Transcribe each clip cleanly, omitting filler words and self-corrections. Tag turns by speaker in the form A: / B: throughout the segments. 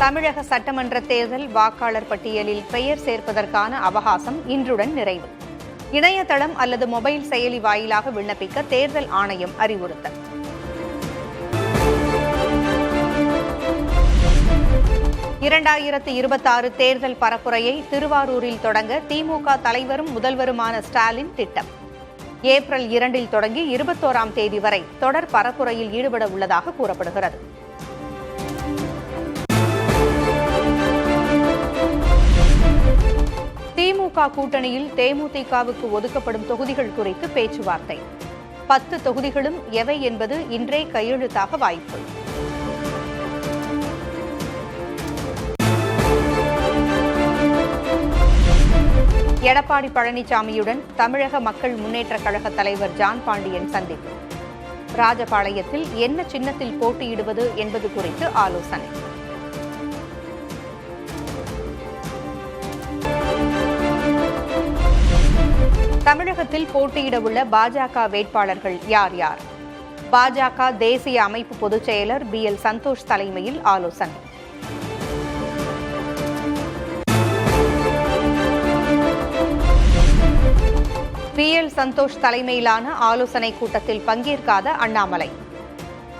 A: தமிழக சட்டமன்ற தேர்தல் வாக்காளர் பட்டியலில் பெயர் சேர்ப்பதற்கான அவகாசம் இன்றுடன் நிறைவு. இணையதளம் அல்லது மொபைல் செயலி வாயிலாக விண்ணப்பிக்க தேர்தல் ஆணையம் அறிவுறுத்தல். (2026) தேர்தல் பரப்புரையை திருவாரூரில் தொடங்க திமுக தலைவரும் முதல்வருமான ஸ்டாலின் திட்டம். ஏப்ரல் 2 தொடங்கி 21 தேதி வரை தொடர் பரப்புரையில் ஈடுபட உள்ளதாக கூறப்படுகிறது. திமுக கூட்டணியில் தேமுதிகவுக்கு ஒதுக்கப்படும் தொகுதிகள் குறித்து பேச்சுவார்த்தை. 10 தொகுதிகளும் எவை என்பது இன்றே கையெழுத்தாக வாய்ப்பு. எடப்பாடி பழனிசாமியுடன் தமிழக மக்கள் முன்னேற்றக் கழக தலைவர் ஜான் பாண்டியன் சந்திப்பு. ராஜபாளையத்தில் என்ன சின்னத்தில் போட்டியிடுவது என்பது குறித்து ஆலோசனை. தமிழகத்தில் போட்டியிடவுள்ள பாஜக வேட்பாளர்கள் யார் யார்? பாஜக தேசிய அமைப்பு பொதுச் செயலர் BL சந்தோஷ் தலைமையில் ஆலோசனை. BL சந்தோஷ் தலைமையிலான ஆலோசனைக் கூட்டத்தில் பங்கேற்காத அண்ணாமலை.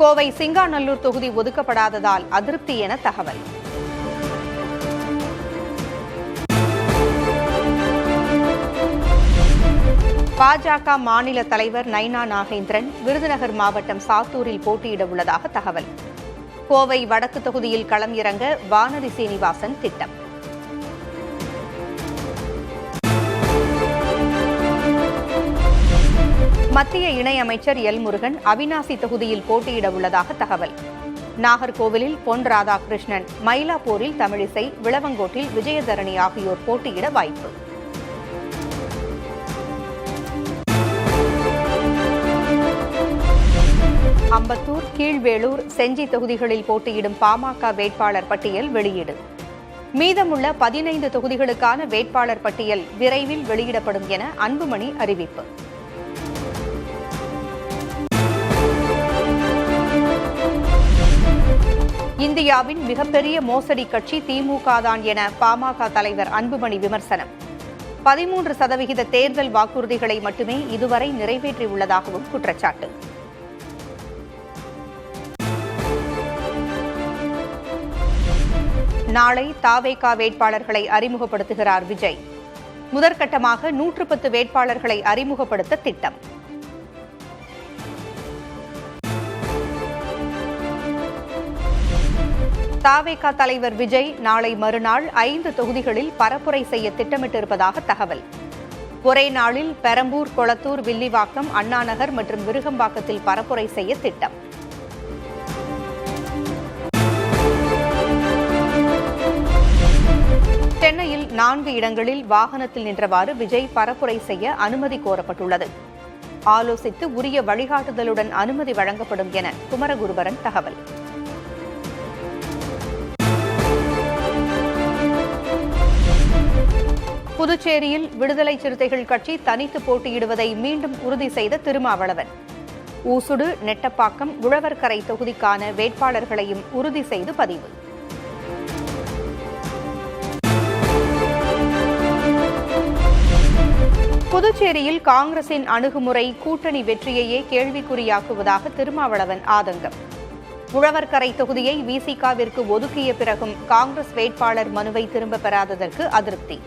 A: கோவை சிங்காநல்லூர் தொகுதி ஒதுக்கப்படாததால் அதிருப்தி என தகவல். பாஜக மாநில தலைவர் நைனா நாகேந்திரன் விருதுநகர் மாவட்டம் சாத்தூரில் போட்டியிட உள்ளதாக தகவல். கோவை வடக்கு தொகுதியில் களம் இறங்க வானதி சீனிவாசன் திட்டம். மத்திய இணையமைச்சர் எல் முருகன் அவிநாசி தொகுதியில் போட்டியிட உள்ளதாக தகவல். நாகர்கோவிலில் பொன் ராதாகிருஷ்ணன், மயிலாப்பூரில் தமிழிசை, விளவங்கோட்டில் விஜயதரணி ஆகியோர் போட்டியிட வாய்ப்பு. அம்பத்தூர், கீழ்வேளூர், செஞ்சி தொகுதிகளில் போட்டியிடும் பாமக வேட்பாளர் பட்டியல் வெளியீடு. மீதமுள்ள 15 தொகுதிகளுக்கான வேட்பாளர் பட்டியல் விரைவில் வெளியிடப்படும் என அன்புமணி அறிவிப்பு. இந்தியாவின் மிகப்பெரிய மோசடி கட்சி திமுக தான் என பாமக தலைவர் அன்புமணி விமர்சனம். 13% தேர்தல் வாக்குறுதிகளை மட்டுமே இதுவரை நிறைவேற்றியுள்ளதாகவும் குற்றச்சாட்டு. நாளை தவேக வேட்பாளர்களை அறிமுகப்படுத்துகிறார் விஜய். முதற்கட்டமாக 110 வேட்பாளர்களை அறிமுகப்படுத்த திட்டம். தவேக தலைவர் விஜய் நாளை மறுநாள் 5 தொகுதிகளில் பரப்புரை செய்ய திட்டமிட்டிருப்பதாக தகவல். ஒரே நாளில் பெரம்பூர், கொளத்தூர், வில்லிவாக்கம், அண்ணாநகர் மற்றும் விருகம்பாக்கத்தில் பரப்புரை செய்ய திட்டம். சென்னையில் 4 இடங்களில் வாகனத்தில் நின்றவாறு விஜய் பரப்புரை செய்ய அனுமதி கோரப்பட்டுள்ளது. ஆலோசித்து உரிய வழிகாட்டுதலுடன் அனுமதி வழங்கப்படும் என குமரகுருபரன் தகவல். புதுச்சேரியில் விடுதலை சிறுத்தைகள் கட்சி தனித்து போட்டியிடுவதை மீண்டும் உறுதி செய்த திருமாவளவன். ஊசுடு, நெட்டப்பாக்கம், உழவர்கரை தொகுதிக்கான வேட்பாளர்களையும் உறுதி செய்து பதிவு. புதுச்சேரியில் காங்கிரசின் அணுகுமுறை கூட்டணி வெற்றியையே கேள்விக்குறியாக்குவதாக திருமாவளவன் ஆதங்கம். உழவர்கரை தொகுதியை விசிகவிற்கு ஒதுக்கிய பிறகும் காங்கிரஸ் வேட்பாளர் மனுவை திரும்ப பெறாததற்கு அதிருப்தி.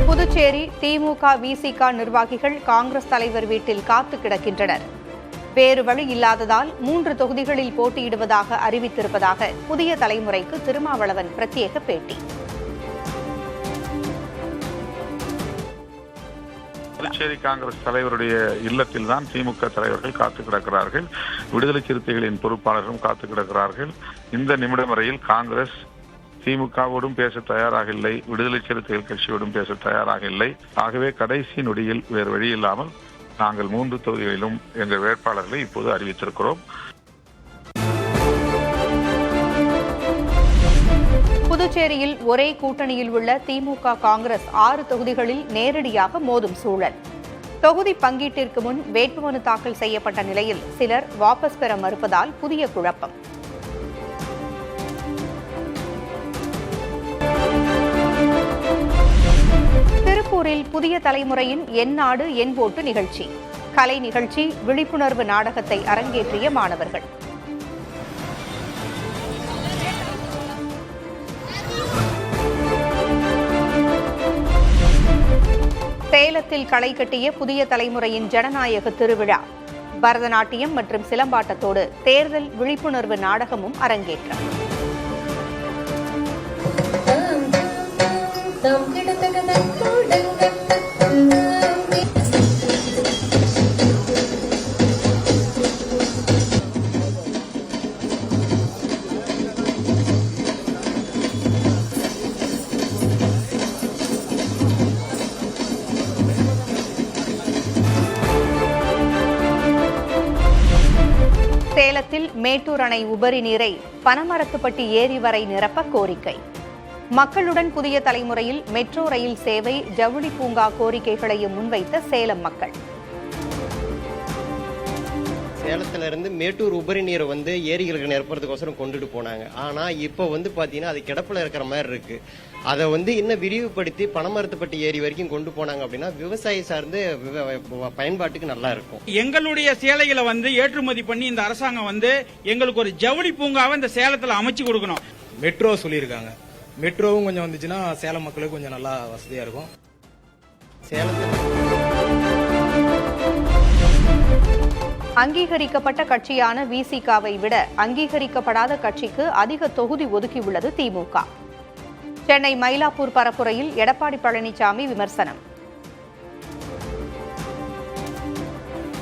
A: புதுச்சேரி திமுக விசிக நிர்வாகிகள் காங்கிரஸ் தலைவர் வீட்டில் காத்து கிடக்கின்றனர். வேறு வழி இல்லாததால் 3 தொகுதிகளில் போட்டியிடுவதாக அறிவித்திருப்பதாக புதிய தலைமுறைக்கு திருமாவளவன் பிரத்யேக பேட்டி.
B: புதுச்சேரி காங்கிரஸ் தலைவருடைய இல்லத்தில் தான் திமுக தலைவர்கள் காத்து கிடக்கிறார்கள். விடுதலை சிறுத்தைகளின் பொறுப்பாளர்களும் காத்து கிடக்கிறார்கள். இந்த நிமிடம் வரையில் காங்கிரஸ் திமுகவோடும் பேச தயாராக இல்லை, விடுதலை சிறுத்தைகள் கட்சியோடும் பேச தயாராக இல்லை. ஆகவே கடைசி நொடியில் வேறு வழி இல்லாமல் நாங்கள் 3 தொகுதிகளிலும் எங்கள் வேட்பாளர்களை இப்போது அறிவித்திருக்கிறோம்.
A: புதுச்சேரியில் ஒரே கூட்டணியில் உள்ள திமுக காங்கிரஸ் 6 தொகுதிகளில் நேரடியாக மோதும் சூழல். தொகுதி பங்கீட்டிற்கு முன் வேட்புமனு தாக்கல் செய்யப்பட்ட நிலையில் சிலர் வாபஸ் பெற மறுப்பதால் புதிய குழப்பம். திருப்பூரில் புதிய தலைமுறையின் என் நாடு என் ஓட்டு நிகழ்ச்சி, கலை நிகழ்ச்சி, விழிப்புணர்வு நாடகத்தை அரங்கேற்றிய மாணவர்கள். சேலத்தில் களை கட்டிய புதிய தலைமுறையின் ஜனநாயக திருவிழா, பரதநாட்டியம் மற்றும் சிலம்பாட்டத்தோடு தேர்தல் விழிப்புணர்வு நாடகமும் அரங்கேற்றம். சேலத்தில் மேட்டூர் அணை உபரி நீரை பனமரத்துப்பட்டி ஏரி வரை நிரப்ப கோரிக்கை. மக்களுடன் புதிய தலைமுறையில் மெட்ரோ ரயில் சேவை, ஜவுளி பூங்கா கோரிக்கைகளையும் முன்வைத்த சேலம் மக்கள்.
C: சேலத்திலிருந்து மேட்டூர் உபரி நீரை ஏரிகளுக்கு நிரப்புறதுக்கோசரம் கொண்டுட்டு போனாங்க. ஆனா இப்போ பாத்தீங்கன்னா அது கிடப்புல இருக்கிற மாதிரி இருக்கு. அதை இன்னும் விரிவுபடுத்தி பனமரத்துப்பட்டி ஏரி வரைக்கும் கொண்டு போனாங்க அப்படின்னா விவசாயி சார்ந்து பயன்பாட்டுக்கு நல்லா இருக்கும்.
D: எங்களுடைய சேலைகளை ஏற்றுமதி பண்ணி இந்த அரசாங்கம் எங்களுக்கு ஒரு ஜவுளி பூங்காவை இந்த சேலத்துல அமைச்சு கொடுக்கணும்.
E: மெட்ரோ சொல்லியிருக்காங்க. மெட்ரோவும் கொஞ்சம் வந்துச்சுன்னா சேலம் மக்களுக்கு கொஞ்சம் நல்லா வசதியா இருக்கும்.
A: அங்கீகரிக்கப்பட்ட கட்சியான விசிகாவை விட அங்கீகரிக்கப்படாத கட்சிக்கு அதிக தொகுதி ஒதுக்கியுள்ளது திமுக. சென்னை மயிலாப்பூர் பரப்புரையில் எடப்பாடி பழனிசாமி விமர்சனம்.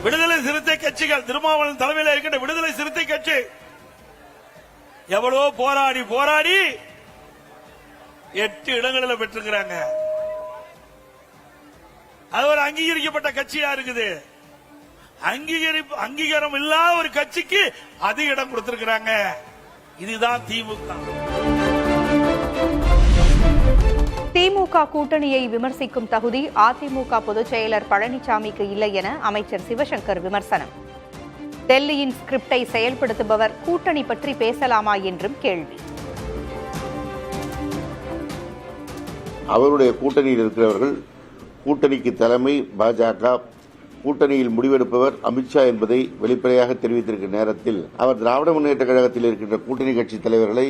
F: விடுதலை சிறுத்தை கட்சிகள், திருமாவளவன் தலைமையில் இருக்கின்ற விடுதலை சிறுத்தை கட்சி எவ்வளவோ போராடி போராடி 8 இடங்களில் பெற்றிருக்கிறாங்க. அது ஒரு அங்கீகரிக்கப்பட்ட கட்சியா இருக்குது. அங்கீகாரம் இல்லாத ஒரு கட்சிக்கு அதிக இடம் கொடுத்திருக்கிறாங்க. இதுதான் திமுக.
A: திமுக கூட்டணியை விமர்சிக்கும் தகுதி அதிமுக பொதுச் செயலர் பழனிசாமிக்கு இல்லை என அமைச்சர் சிவசங்கர் விமர்சனம். டெல்லியின் ஸ்கிரிப்டை செயல்படுத்துபவர் கூட்டணி பற்றி பேசலாமா என்றும் கேள்வி.
G: அவருடைய கூட்டணியில் இருக்கிறவர்கள், கூட்டணிக்கு தலைமை பாஜக, கூட்டணியில் முடிவெடுப்பவர் அமித்ஷா என்பதை வெளிப்படையாக தெரிவித்திருக்கிற நேரத்தில் அவர் திராவிட முன்னேற்ற கழகத்தில் இருக்கின்ற கூட்டணி கட்சி தலைவர்களை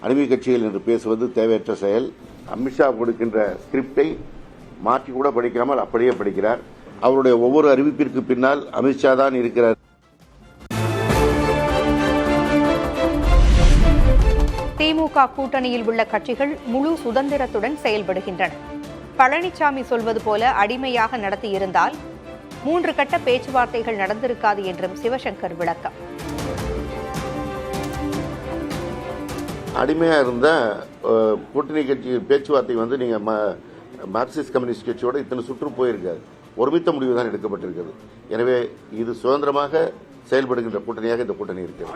G: அடிமை கட்சிகள் என்று பேசுவது தேவையற்ற செயல். அமித்ஷா கொடுக்கின்ற ஸ்கிரிப்டை மாற்றி கூட படிக்காமல் அப்படியே படிக்கிறார். அவருடைய ஒவ்வொரு அறிவிப்பிற்கு பின்னால் அமித்ஷா தான் இருக்கிறார்.
A: திமுக கூட்டணியில் உள்ள கட்சிகள் முழு சுதந்திரத்துடன் செயல்படுகின்றன. பழனிசாமி சொல்வது போல அடிமையாக நடத்தியிருந்தால் 3 கட்ட பேச்சுவார்த்தைகள் நடந்திருக்காது என்றும் சிவசங்கர் விளக்கம்.
G: அடிமையா இருந்த கூட்டணி கட்சி பேச்சுவார்த்தை நீங்க மார்க்சிஸ்ட் கம்யூனிஸ்ட் கட்சியோட இத்தனை சுற்று போயிருக்காது. ஒருமித்த முடிவு தான் எடுக்கப்பட்டிருக்கிறது. எனவே இது சுதந்திரமாக செயல்படுகின்ற கூட்டணியாக இந்த கூட்டணி இருக்கிறது.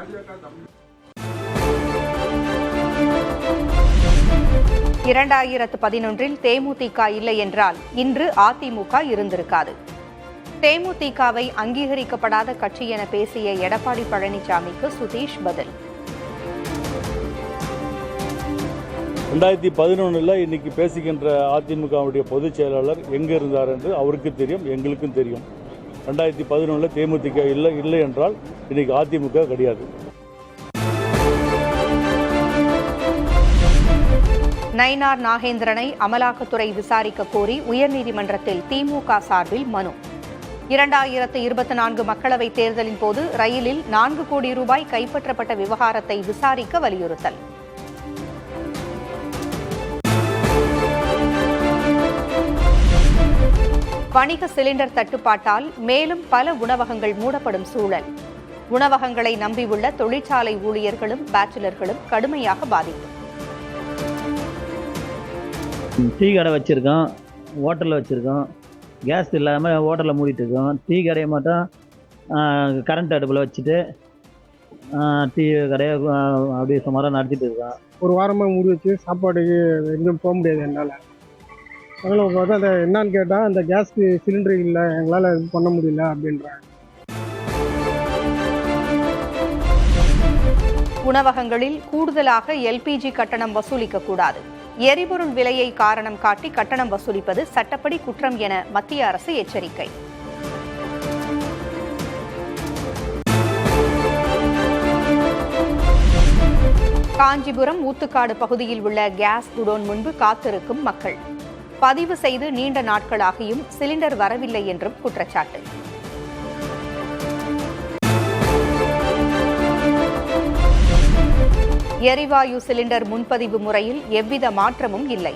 A: 2011 தேமுதிக இல்லை என்றால் இன்று அதிமுக இருந்திருக்காது. தேமுதிகவை அங்கீகரிக்கப்படாத கட்சி என பேசிய எடப்பாடி பழனிசாமிக்கு சுதீஷ் பதில்.
H: 2011 இன்னைக்கு பேசுகின்ற அதிமுகவுடைய பொதுச் செயலாளர் எங்க இருந்தார் என்று அவருக்கு தெரியும், எங்களுக்கும் தெரியும். 2011 தேமுதிக இல்லை என்றால் இன்னைக்கு அதிமுக கிடையாது.
A: நயினார் நாகேந்திரனை அமலாக்கத்துறை விசாரிக்க கோரி உயர்நீதிமன்றத்தில் திமுக சார்பில் மனு. 2024 மக்களவைத் தேர்தலின் போது ரயிலில் 4 கோடி ரூபாய் கைப்பற்றப்பட்ட விவகாரத்தை விசாரிக்க வலியுறுத்தல். வணிக சிலிண்டர் தட்டுப்பாட்டால் மேலும் பல உணவகங்கள் மூடப்படும் சூழல். உணவகங்களை நம்பியுள்ள தொழிற்சாலை ஊழியர்களும் பேச்சுலர்களும் கடுமையாக பாதிப்பு.
I: டீ கடை வச்சுருக்கோம், ஹோட்டலில் வச்சுருக்கோம், கேஸ் இல்லாமல் ஹோட்டலில் மூடிட்டு இருக்கோம். டீ கடையை மட்டும் கரண்ட் அடுப்பில் வச்சுட்டு டீ கடையை அப்படியே சுமாராக நடத்திட்டு இருக்கோம்.
J: ஒரு வாரமாக மூடி வச்சு சாப்பாடுக்கு எங்கேயும் போக முடியாது என்னால். அதனால் பார்த்தா அந்த என்னன்னு கேட்டால் அந்த கேஸ் சிலிண்டர் இல்லை, எங்களால் இது பண்ண முடியல அப்படின்றாங்க.
A: உணவகங்களில் கூடுதலாக எல்பிஜி கட்டணம் வசூலிக்கக்கூடாது. எரிபொருள் விலையை காரணம் காட்டி கட்டணம் வசூலிப்பது சட்டப்படி குற்றம் என மத்திய அரசு எச்சரிக்கை. காஞ்சிபுரம் ஊத்துக்காடு பகுதியில் உள்ள கேஸ் குடோன் முன்பு காத்திருக்கும் மக்கள். பதிவு செய்து நீண்ட நாட்களாகியும் சிலிண்டர் வரவில்லை என்றும் குற்றச்சாட்டு. எரிவாயு சிலிண்டர் முன்பதிவு முறையில் எவ்வித மாற்றமும் இல்லை.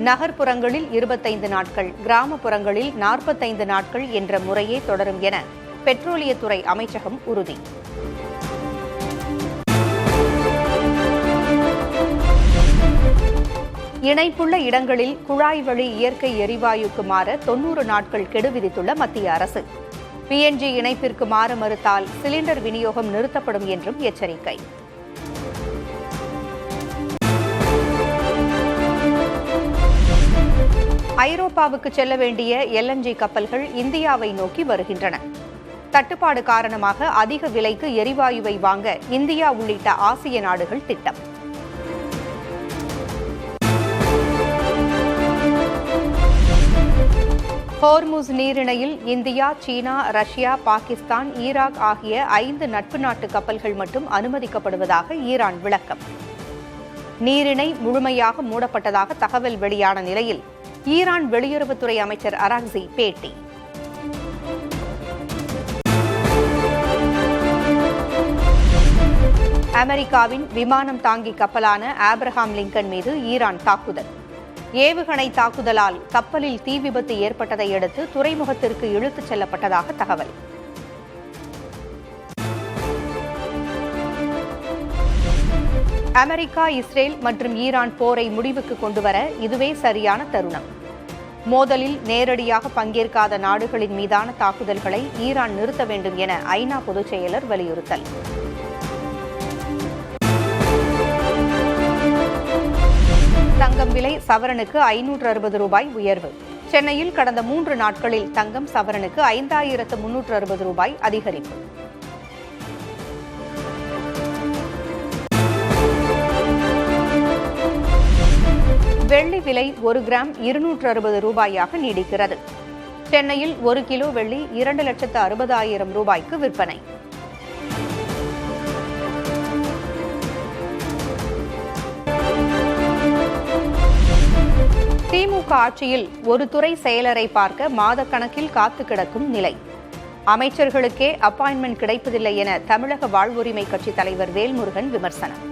A: நகர்ப்புறங்களில் 25 நாட்கள், கிராமப்புறங்களில் 45 நாட்கள் என்ற முறையே தொடரும் என பெட்ரோலியத்துறை அமைச்சகம் உறுதி. இணைப்புள்ள இடங்களில் குழாய் வழி இயற்கை எரிவாயுக்கு மாற 90 நாட்கள் கெடு விதித்துள்ள மத்திய அரசு. பிஎன்ஜி இணைப்பிற்கு மாற மறுத்தால் சிலிண்டர் விநியோகம் நிறுத்தப்படும் என்றும் எச்சரிக்கை. ஐரோப்பாவுக்கு செல்ல வேண்டிய எல்என்ஜி கப்பல்கள் இந்தியாவை நோக்கி வருகின்றன. தட்டுப்பாடு காரணமாக அதிக விலைக்கு எரிவாயுவை வாங்க இந்தியா உள்ளிட்ட ஆசிய நாடுகள் திட்டம். ஹோர்முஸ் நீரிணையில் இந்தியா, சீனா, ரஷ்யா, பாகிஸ்தான், ஈராக் ஆகிய 5 நட்பு நாட்டு கப்பல்கள் மட்டும் அனுமதிக்கப்படுவதாக ஈரான் விளக்கம். நீரிணை முழுமையாக மூடப்பட்டதாக தகவல் வெளியான நிலையில் ஈரான் வெளியுறவுத்துறை அமைச்சர் அராக்சி பேட்டி. அமெரிக்காவின் விமானம் தாங்கி கப்பலான ஆப்ரஹாம் லிங்கன் மீது ஈரான் தாக்குதல். ஏவுகணை தாக்குதலால் கப்பலில் தீ விபத்து ஏற்பட்டதை அடுத்து துறைமுகத்திற்கு இழுத்துச் செல்லப்பட்டதாக தகவல். அமெரிக்கா, இஸ்ரேல் மற்றும் ஈரான் போரை முடிவுக்கு கொண்டுவர இதுவே சரியான தருணம். மோதலில் நேரடியாக பங்கேற்காத நாடுகளின் மீதான தாக்குதல்களை ஈரான் நிறுத்த வேண்டும் என ஐநா பொதுச் செயலர் வலியுறுத்தல். தங்கம் விலை சவரனுக்கு 560 ரூபாய் உயர்வு. சென்னையில் கடந்த 3 நாட்களில் தங்கம் சவரனுக்கு 5360 ரூபாய் அதிகரிப்பு. வெள்ளி விலை 1 கிராம் 260 ரூபாயாக நீடிக்கிறது. சென்னையில் 1 கிலோ வெள்ளி 2,60,000 ரூபாய்க்கு விற்பனை. திமுக ஆட்சியில் ஒரு துறை செயலரை பார்க்க மாதக்கணக்கில் காத்து கிடக்கும் நிலை. அமைச்சர்களுக்கே அப்பாயின்மெண்ட் கிடைப்பதில்லை என தமிழக வாழ்வுரிமை கட்சி தலைவர் வேல்முருகன் விமர்சனம்.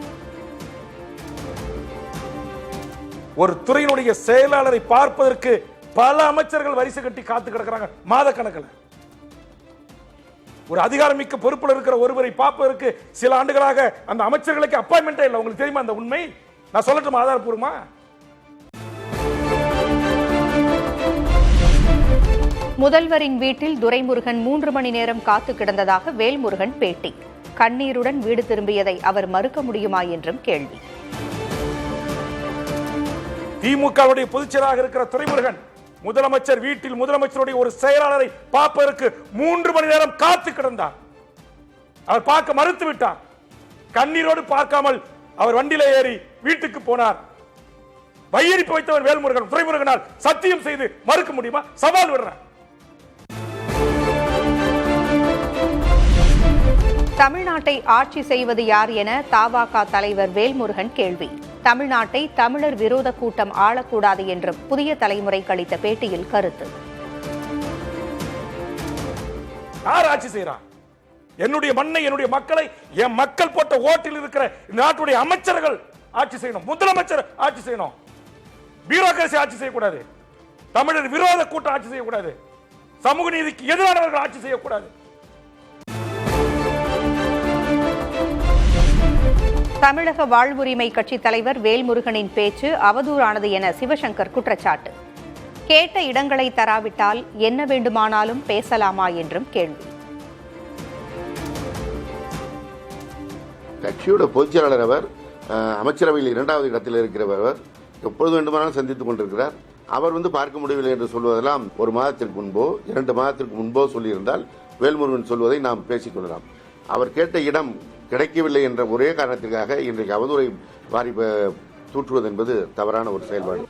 F: ஒரு துறையினுடைய செயலாளரை பார்ப்பதற்கு பல அமைச்சர்கள் வரிசை கட்டி காத்து கிடக்கிறாங்க மாத கணக்கில். ஒரு அதிகாரமிக்க பொறுப்பில் இருக்கிற ஒருவரை பார்ப்பதற்கு சில ஆண்டுகளாக அந்த அமைச்சர்களுக்கு அப்பாயின்மெண்டே இல்லை. உங்களுக்கு தெரியுமா அந்த உண்மை? நான் சொல்லட்டுமா ஆதாரப்பூர்வமா?
A: முதல்வரின் வீட்டில் துரைமுருகன் 3 மணி நேரம் காத்து கிடந்ததாக வேல்முருகன் பேட்டி. கண்ணீருடன் வீடு திரும்பியதை அவர் மறுக்க முடியுமா என்றும் கேள்வி.
F: திமுகவுடைய பொதுச்செயலாளராக இருக்கிற துரைமுருகன் முதலமைச்சர் வீட்டில் முதலமைச்சருடைய ஒரு செயலாளரை பார்ப்பதற்கு 3 மணி நேரம் காத்து கிடந்தார். அவர் பார்க்க மறுத்து விட்டார். கண்ணீரோடு பார்க்காமல் அவர் வண்டியில ஏறி வீட்டுக்கு போனார். வையரிப்பு வைத்தவர் வேல்முருகன். துரைமுருகனால் சத்தியம் செய்து மறுக்க முடியுமா? சவால் விடுறார்.
A: தமிழ்நாட்டை ஆட்சி செய்வது யார் என தபாக தலைவர் வேல்முருகன் கேள்வி. தமிழ்நாட்டை தமிழர் விரோத கூட்டம் ஆளக்கூடாது என்றும் புதிய தலைமுறைக்கு அளித்த பேட்டியில் கருத்து.
F: யார் ஆட்சி செய்யறார்? என்னுடைய மண்ணை, என்னுடைய மக்களை, என் மக்கள் போட்ட ஓட்டில் இருக்கிற இந்த நாட்டுடைய அமைச்சர்கள் ஆட்சி செய்யணும். முதலமைச்சர் ஆட்சி செய்யணும். பியூரோகிரசி ஆட்சி செய்யக்கூடாது. தமிழர் விரோத கூட்டம் ஆட்சி செய்யக்கூடாது. சமூக நீதிக்கு எதிரானவர்கள் ஆட்சி செய்யக்கூடாது.
A: தமிழக வாழ்வுரிமை கட்சி தலைவர் வேல்முருகனின் பேச்சு அவதூறானது என சிவசங்கர் குற்றச்சாட்டு. கேட்ட இடங்களை தராவிட்டால் என்ன வேண்டுமானாலும் பேசலாமா என்றும் கேள்வி.
G: கட்சியோட பொதுச்செயலாளர் அவர், அமைச்சரவையில் 2வது இடத்தில் இருக்கிறவர், எப்பொழுது வேண்டுமானாலும் சந்தித்துக் கொண்டிருக்கிறார். அவர் பார்க்க முடியவில்லை என்று சொல்வதெல்லாம் ஒரு மாதத்திற்கு முன்போ 2 மாதத்திற்கு முன்போ சொல்லியிருந்தால் வேல்முருகன் சொல்வதை நாம் பேசிக்கொள்ளலாம். அவர் கேட்ட இடம் கிடைக்கவில்லை என்ற ஒரே காரணத்திற்காக இன்றைக்கு அவதூறை வாரி தூற்றுவது என்பது தவறான ஒரு செயல்பாடு.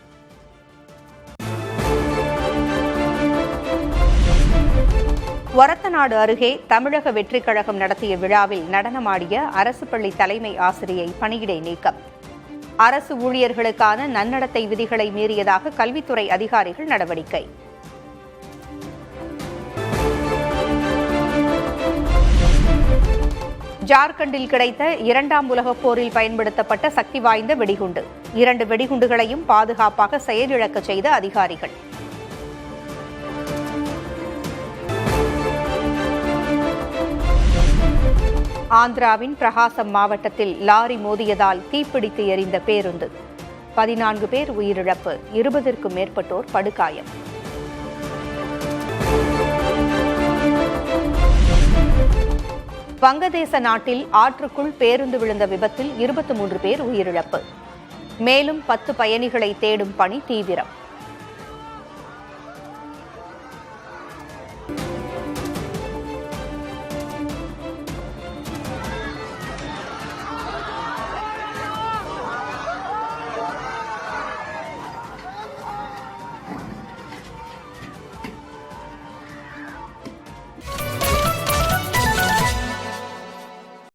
A: ஒரத்தநாடு அருகே தமிழக வெற்றிக் கழகம் நடத்திய விழாவில் நடனமாடிய அரசு பள்ளி தலைமை ஆசிரியை பணியிடை நீக்கம். அரசு ஊழியர்களுக்கான நன்னடத்தை விதிகளை மீறியதாக கல்வித்துறை அதிகாரிகள் நடவடிக்கை. ஜார்க்கண்டில் கிடைத்த 2ஆம் உலகப் போரில் பயன்படுத்தப்பட்ட சக்தி வாய்ந்த வெடிகுண்டு. 2 வெடிகுண்டுகளையும் பாதுகாப்பாக செயலிழக்க செய்த அதிகாரிகள். ஆந்திராவின் பிரகாசம் மாவட்டத்தில் லாரி மோதியதால் தீப்பிடித்து எரிந்த பேருந்து. 14 பேர் உயிரிழப்பு, 20க்கும் மேற்பட்டோர் படுகாயம். வங்கதேச நாட்டில் ஆற்றுக்குள் பேருந்து விழுந்த விபத்தில் 23 பேர் உயிரிழப்பு. மேலும் 10 பயணிகளை தேடும் பணி தீவிரம்.